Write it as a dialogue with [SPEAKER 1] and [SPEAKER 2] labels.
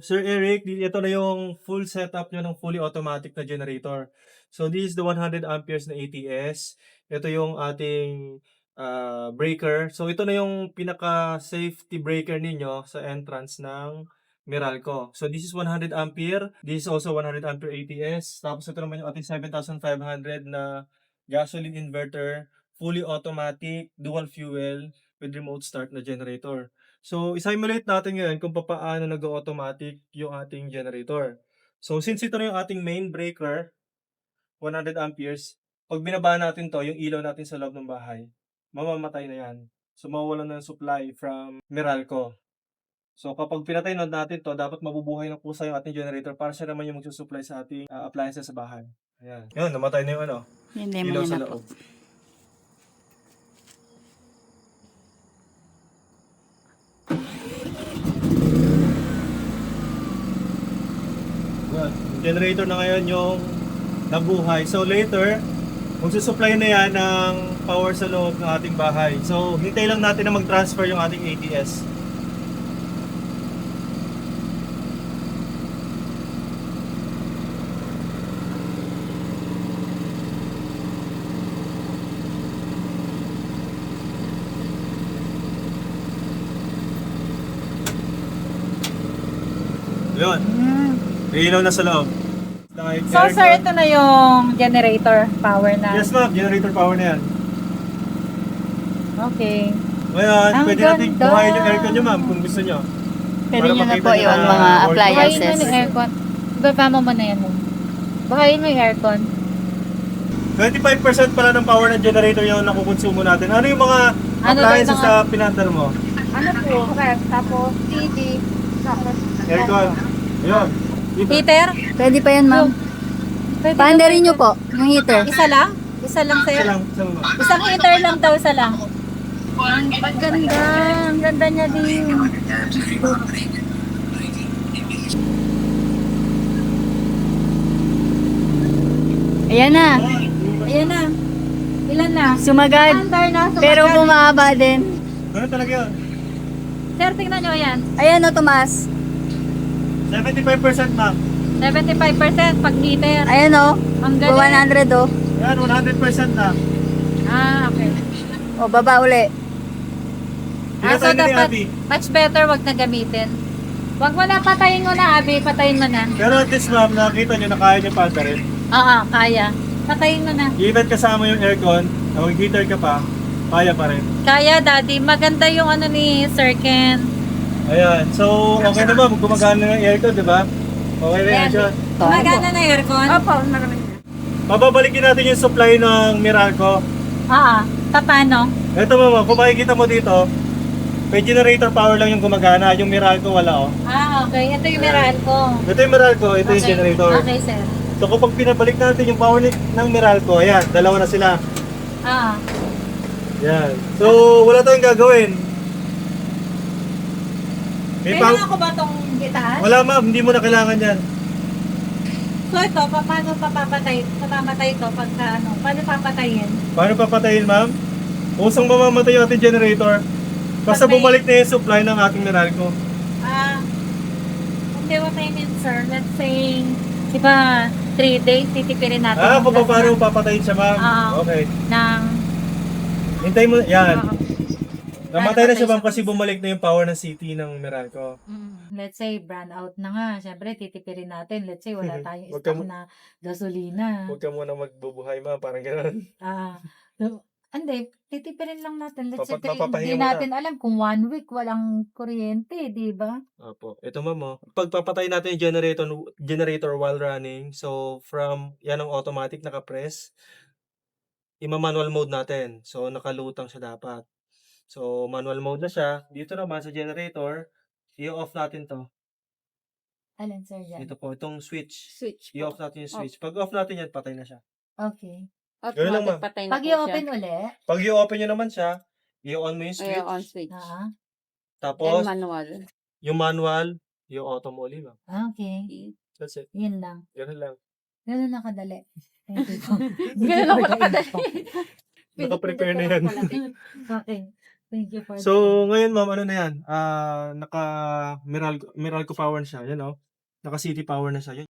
[SPEAKER 1] Sir Eric, ito na yung full setup nyo ng fully automatic na generator. So, this is the 100 amperes na ATS. Ito yung ating breaker. So, ito na yung pinaka-safety breaker ninyo sa entrance ng Meralco. So, this is 100 ampere. This is also 100 ampere ATS. Tapos, ito naman yung ating 7,500 na gasoline inverter, fully automatic, dual fuel, with remote start na generator. So, i-simulate natin ngayon kung paano nag-automatic yung ating generator. So, since ito na yung ating main breaker, 100 amperes, pag binaba natin to, yung ilaw natin sa loob ng bahay, mamamatay na yan. So, mawawalan na ng supply from Meralco. So, kapag pinatay na natin to, dapat mabubuhay ng kusa yung ating generator para siya naman yung magsusupply sa ating appliances sa bahay. Ayan. Yun, namatay na yung ilaw sa loob. Generator na ngayon yung nabuhay. So later, magsusupply na yan ng power sa loob ng ating bahay. So hintay lang natin na mag-transfer yung ating ATS. Yun. Ilaw na sa loob.
[SPEAKER 2] So sir, ito na yung generator power na.
[SPEAKER 1] Yes ma'am, generator power na yan.
[SPEAKER 2] Okay.
[SPEAKER 1] Ngayon,
[SPEAKER 2] Ang
[SPEAKER 1] pwede natin
[SPEAKER 2] ganda.
[SPEAKER 1] buhayin yung aircon nyo ma'am kung gusto nyo.
[SPEAKER 3] Pwede
[SPEAKER 1] Para
[SPEAKER 3] nyo na
[SPEAKER 1] makita
[SPEAKER 3] po
[SPEAKER 1] nyo
[SPEAKER 3] yung
[SPEAKER 1] na
[SPEAKER 3] mga
[SPEAKER 1] working.
[SPEAKER 3] appliances.
[SPEAKER 2] Bahayin mo yung aircon. Baba mo na yan. Bahayin mo yung aircon.
[SPEAKER 1] 25% pala ng power ng generator yung nakukonsumo natin. Ano yung mga
[SPEAKER 2] Ano
[SPEAKER 1] appliances
[SPEAKER 2] daw yung
[SPEAKER 1] sa pinandar mo?
[SPEAKER 2] Ano po? Correct. Tapos TV. Tapos
[SPEAKER 1] Aircon. Ayun.
[SPEAKER 2] heater?
[SPEAKER 3] Pwede pa yan, ma'am.
[SPEAKER 2] Pwede
[SPEAKER 3] Paandarin nyo po, yung heater.
[SPEAKER 2] Isa lang? Isa lang sir?
[SPEAKER 1] Isa lang, isa lang.
[SPEAKER 2] Isang heater lang daw, isa lang. Ang ganda. Ang ganda niya din.
[SPEAKER 3] Ayan na,
[SPEAKER 2] Ayan na. Ilan na?
[SPEAKER 3] sumagad.
[SPEAKER 2] Under na. Sumagad.
[SPEAKER 3] Pero bumaba din.
[SPEAKER 1] Ano talaga yun?
[SPEAKER 2] Sir, tingnan nyo yan.
[SPEAKER 3] Ayan o, Tomas.
[SPEAKER 1] 75% ma'am.
[SPEAKER 2] 75% pag heater.
[SPEAKER 3] Ayan o,
[SPEAKER 2] Ang galing.
[SPEAKER 3] 100 o.
[SPEAKER 1] Yan, 100% na.
[SPEAKER 2] Okay.
[SPEAKER 3] O, baba uli.
[SPEAKER 1] Tingnan
[SPEAKER 2] So
[SPEAKER 1] tayo ni
[SPEAKER 2] dapat
[SPEAKER 1] Abby.
[SPEAKER 2] much better wag na gamitin. Wag mo na, patayin mo na, Abby. Patayin mo na.
[SPEAKER 1] Pero at least ma'am, nakita nyo na kaya nyo pa rin.
[SPEAKER 2] Oo, kaya. Patayin mo na.
[SPEAKER 1] Even kasama yung aircon, mag-heater ka pa, kaya pa rin.
[SPEAKER 2] Kaya, Daddy. Maganda yung ano ni Sir Ken.
[SPEAKER 1] Ayan. So, okay na ba? Gumagana na yung aircon, di ba? Okay na yan siya.
[SPEAKER 2] Maganda na aircon?
[SPEAKER 3] Opo, maraming.
[SPEAKER 1] Mababalikin natin yung supply ng Meralco.
[SPEAKER 2] Oo. Paano?
[SPEAKER 1] Ito mama, kung makikita mo dito, may generator power lang yung gumagana, yung Meralco wala
[SPEAKER 2] Okay. Ito yung Meralco.
[SPEAKER 1] Ito yung Meralco, ito yung generator.
[SPEAKER 2] Okay, sir.
[SPEAKER 1] So kapag pinabalik natin yung power ng Meralco, ayan, dalawa na sila. Yan. So wala tayong gagawin.
[SPEAKER 2] Kailangan ko ba itong gitahan?
[SPEAKER 1] Wala ma'am, hindi mo na kailangan yan.
[SPEAKER 2] So ito, paano mamamatay ito pagka ano? Paano papatayin?
[SPEAKER 1] Paano papatayin ma'am? Usang mamamatay yung ating generator. Basta
[SPEAKER 2] Pag may-
[SPEAKER 1] bumalik na yung supply ng ating Meralco.
[SPEAKER 2] Hindi, what I mean, sir, let's say, di ba, 3 days, titipirin natin.
[SPEAKER 1] Kung
[SPEAKER 2] yung
[SPEAKER 1] paano
[SPEAKER 2] gas
[SPEAKER 1] papatayin siya ma'am? Okay.
[SPEAKER 2] ng
[SPEAKER 1] Hintay mo, yan.
[SPEAKER 2] ah,
[SPEAKER 1] Namatay na siya ma'am
[SPEAKER 2] patay
[SPEAKER 1] kasi bumalik na yung power ng city ng Meralco.
[SPEAKER 2] let's say, brand out na nga. Siyempre, titipirin natin. Let's say, wala tayong
[SPEAKER 1] Huwag ka
[SPEAKER 2] stock na gasolina.
[SPEAKER 1] Huwag ka muna magbubuhay ma'am, parang gano'n.
[SPEAKER 2] Hindi, titipirin lang natin. Let's say,
[SPEAKER 1] Mapapahinga
[SPEAKER 2] hindi
[SPEAKER 1] muna.
[SPEAKER 2] natin alam kung 1 week walang kuryente, di ba?
[SPEAKER 1] Opo. Ito ma'am, pagpapatay natin yung generator while running, so from yan ang automatic naka-press, ima-manual mode natin. So nakalutang siya dapat. So manual mode na siya. Dito naman sa generator, i-off natin to.
[SPEAKER 2] Alin, sir, dyan?
[SPEAKER 1] Ito po, itong switch.
[SPEAKER 3] Switch.
[SPEAKER 1] I-off natin yung switch. Pag off natin yan, patay na siya.
[SPEAKER 2] Okay.
[SPEAKER 1] Ganun lang, ma'am.
[SPEAKER 3] patay
[SPEAKER 2] Pag i-open uli,
[SPEAKER 1] Pag i-open nyo naman siya, i-on mo yung switch.
[SPEAKER 3] on switch.
[SPEAKER 1] Tapos,
[SPEAKER 3] manual.
[SPEAKER 1] yung manual, yung auto mo ulit, ma'am.
[SPEAKER 2] Okay.
[SPEAKER 1] That's it.
[SPEAKER 2] Yun lang.
[SPEAKER 1] Ganun lang.
[SPEAKER 2] Ganun na kadali. Thank you po.
[SPEAKER 3] Ganun ako nakadali.
[SPEAKER 1] Naka-prepare na yan.
[SPEAKER 2] Okay. Thank you for
[SPEAKER 1] So, ngayon ma'am, ano na yan, naka Meralco power na siya, yan oh. Naka city power na siya.